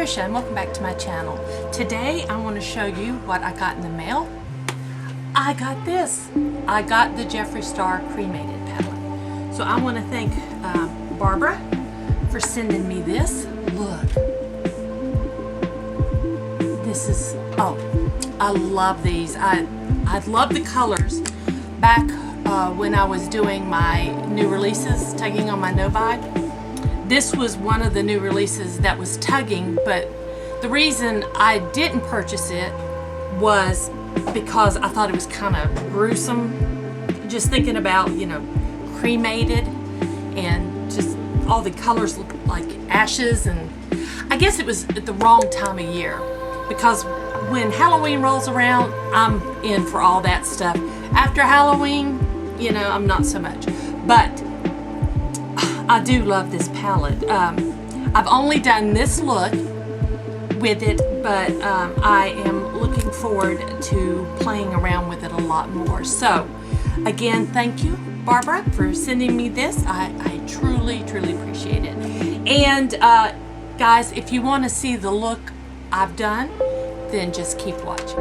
Patricia and welcome back to my channel. Today I want to show you what I got in the mail. I got this. I got the Jeffree Star Cremated palette. So I want to thank Barbara for sending me this. Look. This is, oh, I love these. I love the colors. Back when I was doing my new releases, tagging on my no-buy, this was one of the new releases that was tugging, but the reason I didn't purchase it was because I thought it was kind of gruesome. Just thinking about, you know, cremated and just all the colors look like ashes, and I guess it was at the wrong time of year because when Halloween rolls around, I'm in for all that stuff. After Halloween, you know, I'm not so much, but I do love this palette. I've only done this look with it, but I am looking forward to playing around with it a lot more. So again, thank you, Barbara, for sending me this. I truly, truly appreciate it. And guys, if you want to see the look I've done, then just keep watching.